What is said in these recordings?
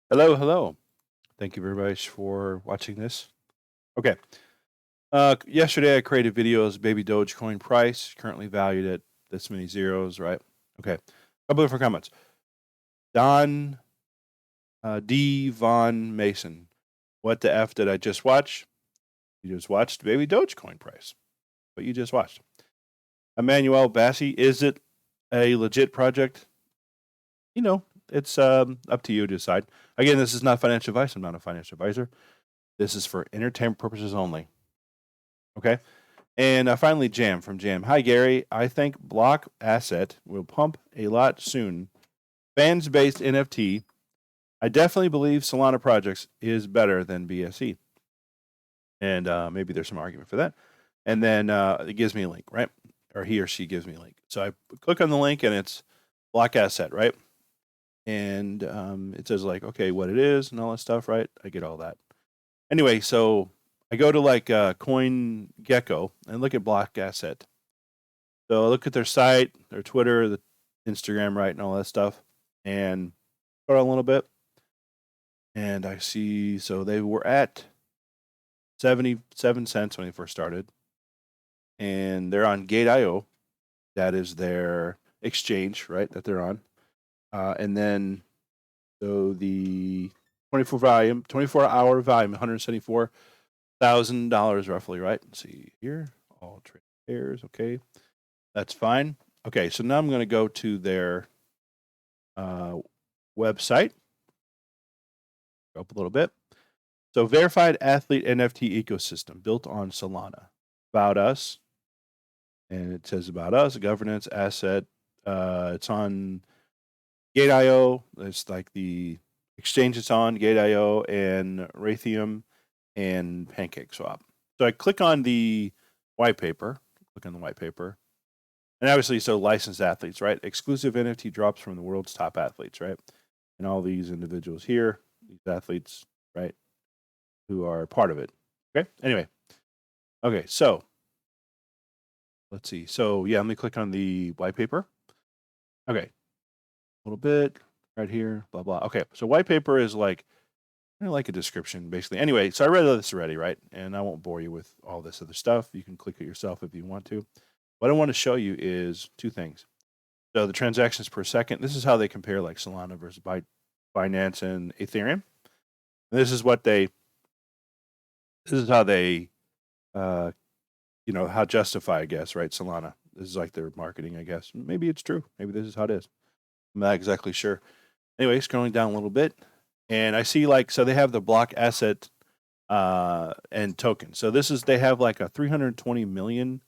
Hello, hello. Thank you very much for watching this. Okay. Yesterday I created videos, baby Dogecoin price, currently valued at this many zeros, right? Okay. A couple different comments. Don D. Von Mason. What the F did I just watch? You just watched baby Dogecoin price. What you just watched. Emmanuel Bassi, is it a legit project? It's up to you to decide. Again, this is not financial advice. I'm not a financial advisor. This is for entertainment purposes only. Okay. And finally, Jam from Jam. Hi, Gary. I think Blockasset will pump a lot soon. Fans based NFT. I definitely believe Solana projects is better than BSE. And maybe there's some argument for that. And then it gives me a link, right? Or he or she gives me a link. So I click on the link and it's Blockasset, right? And it says, like, okay, what it is and all that stuff, right? I get all that. Anyway, so I go to like CoinGecko and look at Blockasset. So I look at their site, their Twitter, the Instagram, right, and all that stuff, and scroll a little bit, and I see so they were at 77 cents when they first started, and they're on Gate.io. That is their exchange, right, that they're on. And then so the 24-hour volume, $174,000 roughly, right? Let's see here, all trade pairs, okay. That's fine. Okay, so now I'm going to go to their website. Go up a little bit. So, verified athlete NFT ecosystem built on Solana. About us, and it says about us, governance, asset. It's on Gate.io. It's like the exchange it's on, Gate.io and Raytheon and PancakeSwap. So I click on the white paper. And obviously, so licensed athletes, right? Exclusive NFT drops from the world's top athletes, right? And all these individuals here, these athletes, right, who are part of it. Okay. Anyway. Okay. So let's see. So yeah, let me click on the white paper. Okay. A little bit right here, blah, blah. Okay. So white paper is like a description, basically. Anyway, so I read this already, right? And I won't bore you with all this other stuff. You can click it yourself if you want to. What I want to show you is two things. So the transactions per second. This is how they compare like Solana versus Binance and Ethereum. And this is how they, how justify, I guess, right? Solana. This is like their marketing, I guess. Maybe it's true. Maybe this is how it is. I'm not exactly sure. Anyway, scrolling down a little bit, and I see so they have the Blockasset and token. So they have like a 320 million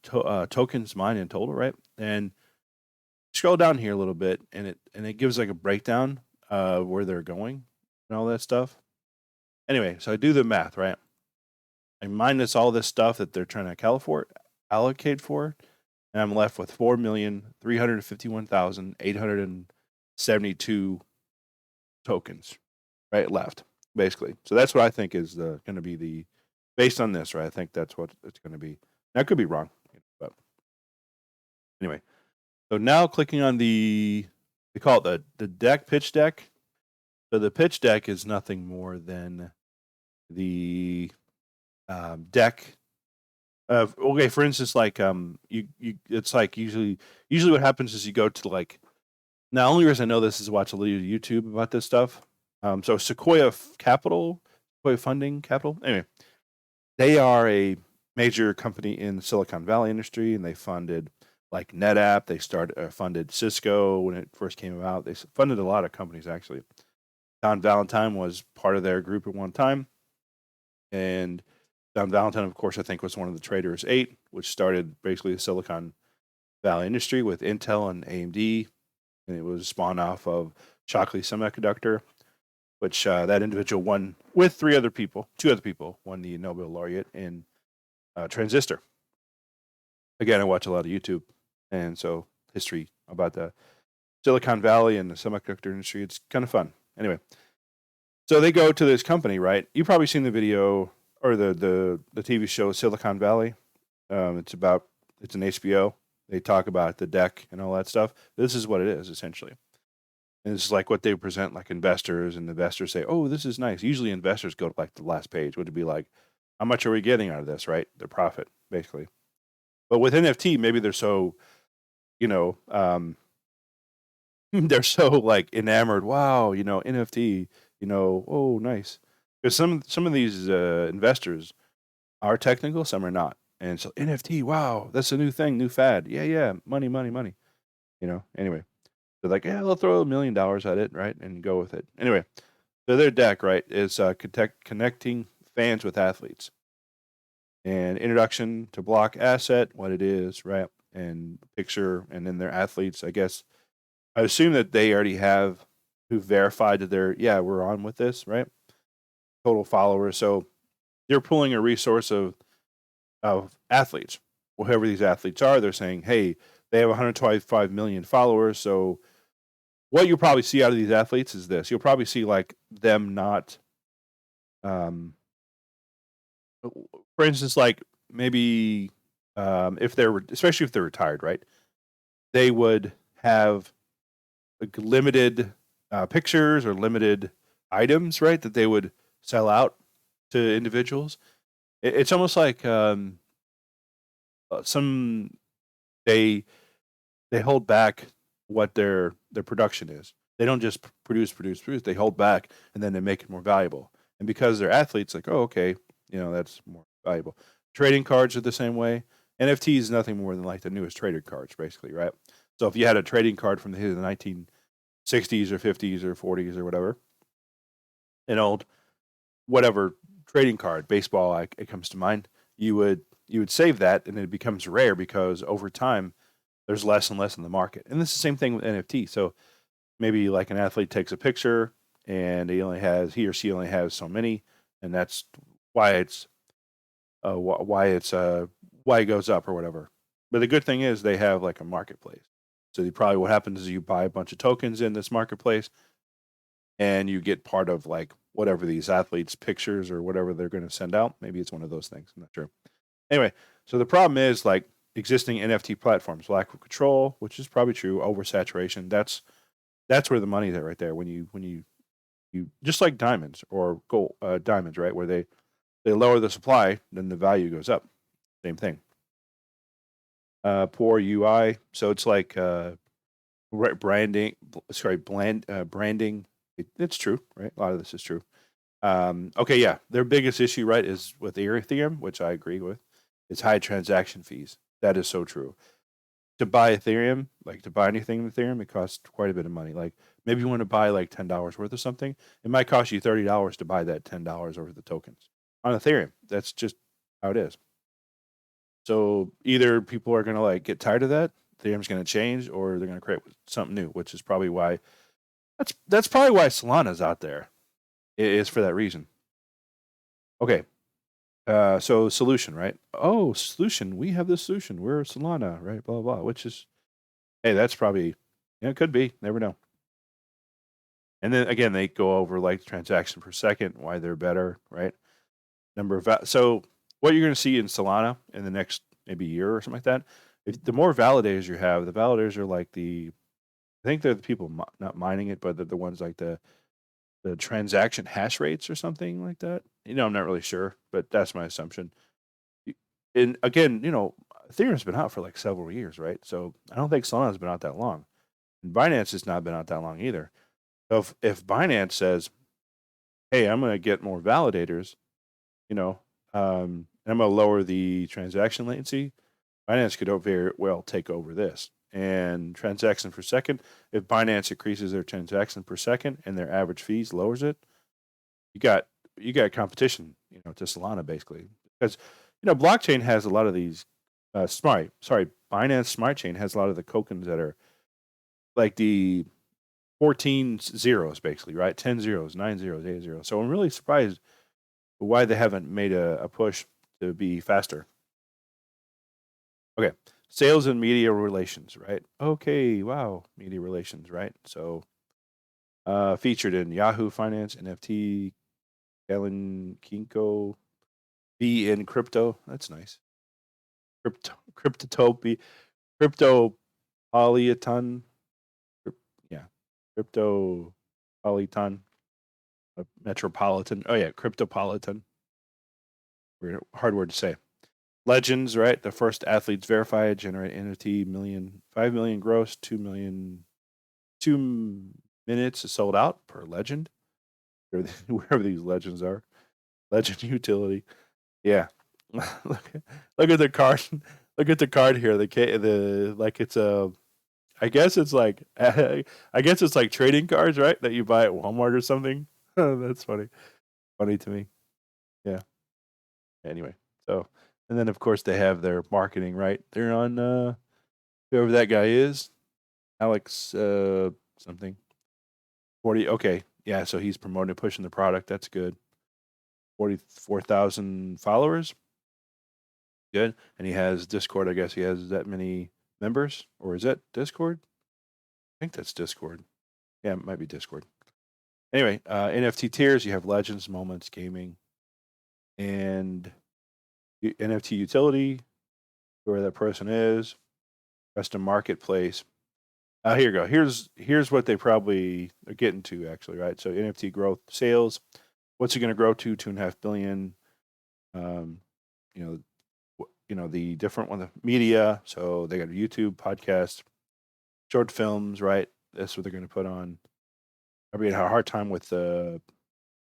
tokens mined in total, right? And scroll down here a little bit, and it gives like a breakdown where they're going and all that stuff. Anyway, so I do the math, right? I minus all this stuff that they're trying to allocate for, and I'm left with 4,351,872 tokens, right, left, basically. So that's what I think is going to be based on this, right? I think that's what it's going to be. Now, I could be wrong, but anyway. So now clicking on they call it the pitch deck. So the pitch deck is nothing more than the deck of, okay, for instance, like it's like usually what happens is you go to like, now the only reason I know this is watch a little YouTube about this stuff. So Sequoia Funding Capital. Anyway, they are a major company in the Silicon Valley industry, and they funded like NetApp. They funded Cisco when it first came about. They funded a lot of companies, actually. Don Valentine was part of their group at one time. And Don Valentine, of course, I think was one of the Traders 8, which started basically the Silicon Valley industry with Intel and AMD. And it was spawned off of Shockley Semiconductor, which that individual won with two other people, won the Nobel laureate in transistor. Again, I watch a lot of YouTube, and so history about the Silicon Valley and the semiconductor industry, it's kind of fun. Anyway, so they go to this company, right? You've probably seen the video or the TV show Silicon Valley. It's an HBO. They talk about the deck and all that stuff. This is what it is, essentially. And it's like what they present like investors, and investors say, "Oh, this is nice." Usually investors go to like the last page, would be like, "How much are we getting out of this?" Right? Their profit, basically. But with NFT, maybe they're so, you know, they're so like enamored. Wow, NFT, oh, nice. Because some of these investors are technical, some are not. And so NFT, wow, that's a new thing, new fad. Yeah, yeah, money, money, money. Anyway, they're like, yeah, they'll throw $1 million at it, right, and go with it. Anyway, so their deck, right, is connecting fans with athletes, and introduction to Blockasset, what it is, right, and picture, and then their athletes. I guess I assume that they already have who verified that we're on with this, right? Total followers. So they're pulling a resource of athletes. Whoever these athletes are, they're saying, hey, they have 125 million followers. So what you'll probably see out of these athletes is this. You'll probably see like them not, um, for instance, like maybe if especially if they're retired, right? They would have like limited pictures or limited items, right? That they would sell out to individuals. It's almost like some they they hold back what their production is. They don't just produce. They hold back and then they make it more valuable. And because they're athletes, like, oh, okay, that's more valuable. Trading cards are the same way. NFT is nothing more than like the newest trading cards, basically, right? So if you had a trading card from the 1960s or 50s or 40s or whatever, an old whatever trading card, baseball, it comes to mind, you would save that, and it becomes rare because over time there's less and less in the market. And this is the same thing with NFT. So maybe like an athlete takes a picture and he or she only has so many, and that's why it's why it goes up or whatever. But the good thing is they have like a marketplace. So probably what happens is you buy a bunch of tokens in this marketplace, and you get part of like whatever these athletes' pictures or whatever they're going to send out. Maybe it's one of those things. I'm not sure. Anyway, so the problem is like existing NFT platforms, lack of control, which is probably true, oversaturation. That's where the money's at right there. When you just like diamonds or gold, diamonds, right, where they lower the supply, then the value goes up. Same thing. Poor UI, so it's like branding. Branding. It's true, right? A lot of this is true. Okay, yeah, their biggest issue, right, is with Ethereum, which I agree with. It's high transaction fees. That is so true. To buy Ethereum, like to buy anything in Ethereum, it costs quite a bit of money. Like maybe you want to buy like $10 worth of something, it might cost you $30 to buy that $10 worth of tokens on Ethereum. That's just how it is. So either people are going to like get tired of that, Ethereum's going to change, or they're going to create something new, which is probably why that's probably why Solana's out there. It is for that reason. Okay, so solution, right? Oh, solution. We have this solution. We're Solana, right? Blah blah. Which is, hey, that's probably, it could be. Never know. And then again, they go over like transaction per second, why they're better, right? Number of so what you're going to see in Solana in the next maybe year or something like that. If the more validators you have, the validators are like I think they're the people not mining it, but they're the ones like the transaction hash rates or something like that. I'm not really sure, but that's my assumption. And again, Ethereum's been out for like several years, right? So I don't think Solana's been out that long. And Binance has not been out that long either. So if Binance says, hey, I'm going to get more validators, and I'm going to lower the transaction latency, Binance could very well take over this. And transaction per second, if Binance increases their transaction per second and their average fees lowers it, you got competition, to Solana basically. Because blockchain has a lot of these Binance Smart Chain has a lot of the tokens that are like the 14 zeros basically, right? 10 zeros, 9 zeros, 8 zeros. So I'm really surprised why they haven't made a push to be faster. Okay. Sales and media relations, right? Okay, wow, media relations, right? So featured in Yahoo Finance, NFT, Ellen Kinko, be in crypto. That's nice. Cryptotopia, crypto polyaton. Yeah. Cryptopolitan, Metropolitan. Oh yeah, Cryptopolitan. Weird, hard word to say. Legends, right? The first athletes verified, generate NFT 5 million gross, 2 million, 2 minutes is sold out per legend. Wherever these legends are. Legend utility. Yeah. look at the card. Look at the card here. The like it's a I guess it's like I guess it's like trading cards, right? That you buy at Walmart or something. That's funny. Funny to me. Yeah. Anyway, so and then of course they have their marketing, right? They're on whoever that guy is, Alex something. 40. Okay, yeah. So he's promoting, pushing the product. That's good. 44,000 followers. Good. And he has Discord. I guess he has that many members, or is that Discord? I think that's Discord. Yeah, it might be Discord. Anyway, NFT tiers. You have Legends, Moments, Gaming, and NFT utility, where that person is. Custom marketplace. Here you go. Here's what they probably are getting to actually, right? So NFT growth, sales. What's it going to grow to? 2.5 billion. Um, you know the different one, the media. So they got YouTube, podcast, short films, right? That's what they're going to put on. I mean, had a hard time with YouTube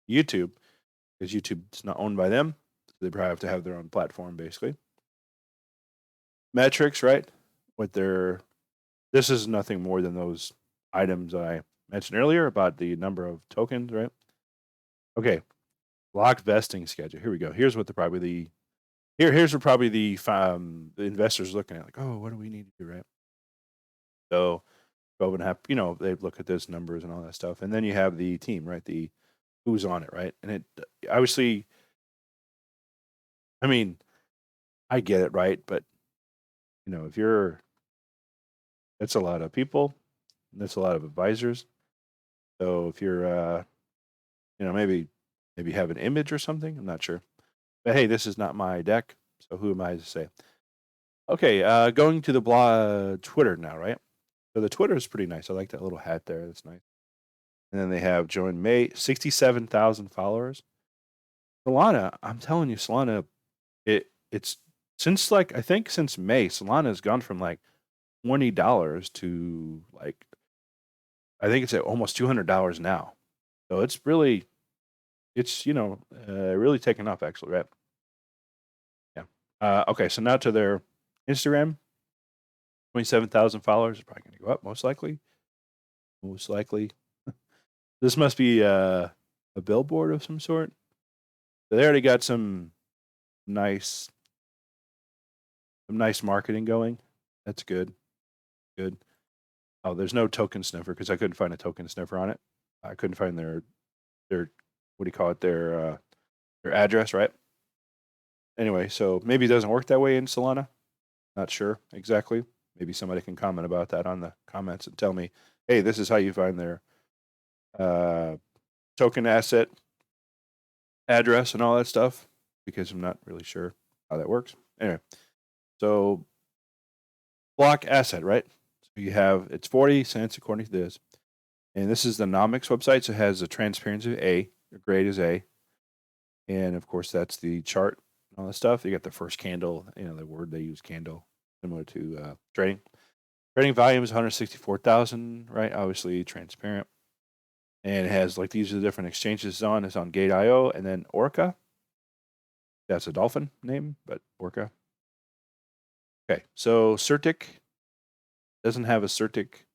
because YouTube's not owned by them. So they probably have to have their own platform, basically. Metrics, right? This is nothing more than those items I mentioned earlier about the number of tokens, right? Okay, block vesting schedule. Here we go. Here's what here's what probably the investors looking at, like, oh, what do we need to do, right? So 12.5, they look at those numbers and all that stuff. And then you have the team, right? The who's on it, right? And it obviously, I mean, I get it, right? But if that's a lot of people, that's a lot of advisors. So if you're maybe have an image or something, I'm not sure. But hey, this is not my deck, so who am I to say? Okay, going to the Twitter now, right? So the Twitter is pretty nice. I like that little hat there. That's nice. And then they have joined May, 67,000 followers. Solana, I'm telling you, Solana, it's since I think since May, Solana has gone from like $20 to like I think it's at almost $200 now. So it's really really taken off actually, right? Yeah. Okay, so now to their Instagram, 27,000 followers. Is probably going to go up most likely. Most likely. This must be a billboard of some sort. So they already got some nice marketing going. That's good. Good. Oh, there's no token sniffer because I couldn't find a token sniffer on it. I couldn't find their what do you call it? Their address, right? Anyway, so maybe it doesn't work that way in Solana. Not sure exactly. Maybe somebody can comment about that on the comments and tell me, hey, this is how you find their token asset address and all that stuff, because I'm not really sure how that works. Anyway, so Blockasset, right? So you have, it's 40 cents according to this. And this is the Nomics website. So it has a transparency of A. The grade is A. And of course, that's the chart and all that stuff. You got the first candle, the word they use, candle, similar to trading. Trading volume is 164,000, right? Obviously transparent. And it has these are the different exchanges it's on. It's on Gate.io and then Orca. That's a dolphin name, but Orca. Okay, so Certic doesn't have a Certic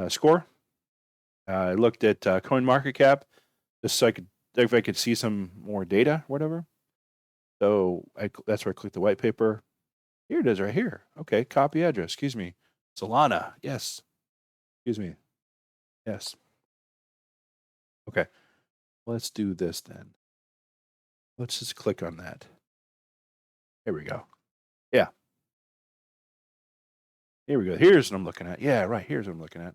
score. I looked at CoinMarketCap just so if I could see some more data, whatever. So that's where I clicked the white paper. Here it is right here. Okay, copy address. Excuse me. Solana. Yes. Excuse me. Yes. Okay. Let's do this then. Let's just click on that. Here we go. Yeah. Here we go. Here's what I'm looking at. Yeah, right. Here's what I'm looking at.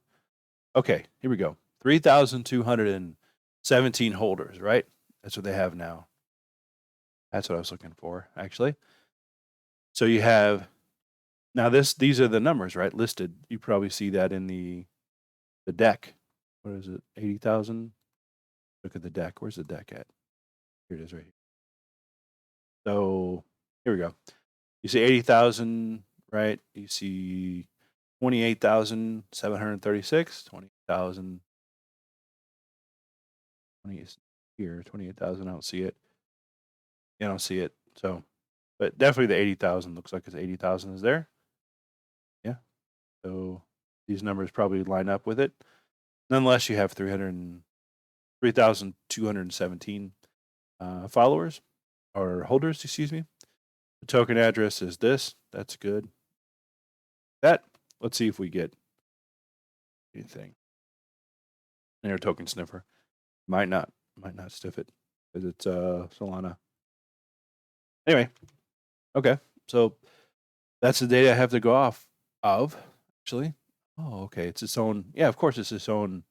Okay, here we go. 3,217 holders, right? That's what they have now. That's what I was looking for, actually. So you have now these are the numbers, right? Listed. You probably see that in the the deck. What is it? 80,000. Look at the deck. Where's the deck at? Here it is right here. So here we go. You see 80,000, right? You see 28,736, 20,000, 20 here, 28,000. I don't see it. I don't see it. So, but definitely the 80,000 looks like it's 80,000 is there. Yeah. So these numbers probably line up with it. Nonetheless, you have 3,217 followers or holders, excuse me. The token address is this. That's good. Let's see if we get anything. Their token sniffer. Might not stiff it because it's Solana. Anyway, okay. So that's the data I have to go off of, actually. Oh, okay. It's its own. Yeah, of course, it's its own.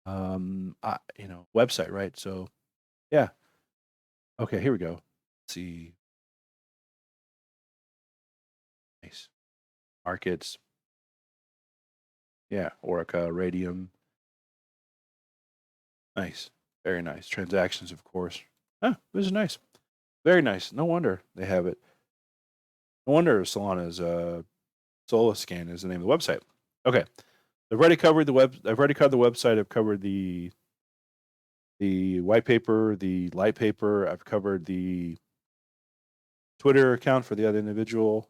Website, right? So, yeah. Okay, here we go. Let's see. Nice. Markets. Yeah, Orica, Radium. Nice. Very nice. Transactions, of course. This is nice. Very nice. No wonder they have it. No wonder Solana's Solascan is the name of the website. Okay. I've already covered the website. I've covered the white paper, the light paper. I've covered the Twitter account for the other individual.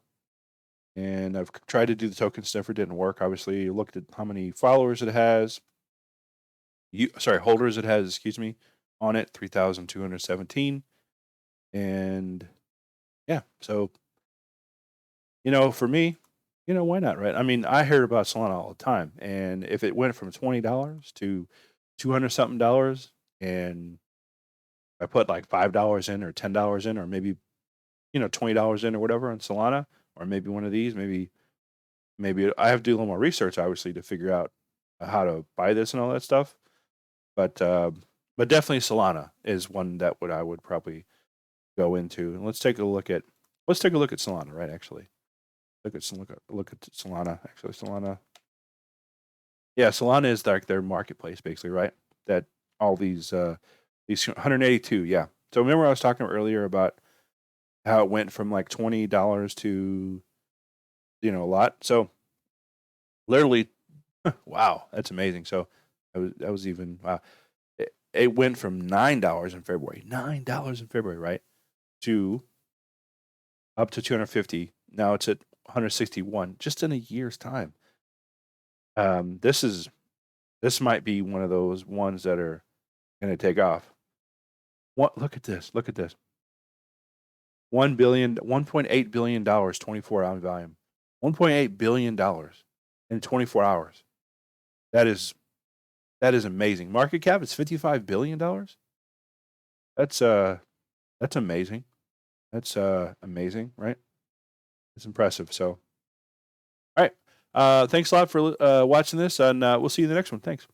And I've tried to do the token sniffer. Didn't work. Obviously, looked at how many followers it has. Holders it has, excuse me, on it, 3,217. And yeah, so, for me, why not, right? I mean, I hear about Solana all the time. And if it went from $20 to 200 something dollars, and I put like $5 in or $10 in, or maybe, $20 in or whatever on Solana, or maybe one of these, maybe I have to do a little more research, obviously, to figure out how to buy this and all that stuff. But definitely Solana is one that I would probably go into. And let's take a look at Solana, right? Actually, look at Solana. Actually, Solana. Yeah, Solana is like their marketplace, basically, right? That all these 182. Yeah. So remember I was talking earlier about how it went from like $20 to a lot. So literally, wow, that's amazing. So that was even wow. It went from $9 in February, right, to up to 250. Now it's at 161, just in a year's time. This might be one of those ones that are going to take off. Look at this. 1.8 billion dollars, 24-hour volume. 1.8 billion dollars in 24 hours. That is amazing. Market cap is $55 billion. That's amazing. That's amazing, right? It's impressive. So, all right. Thanks a lot for watching this, and we'll see you in the next one. Thanks.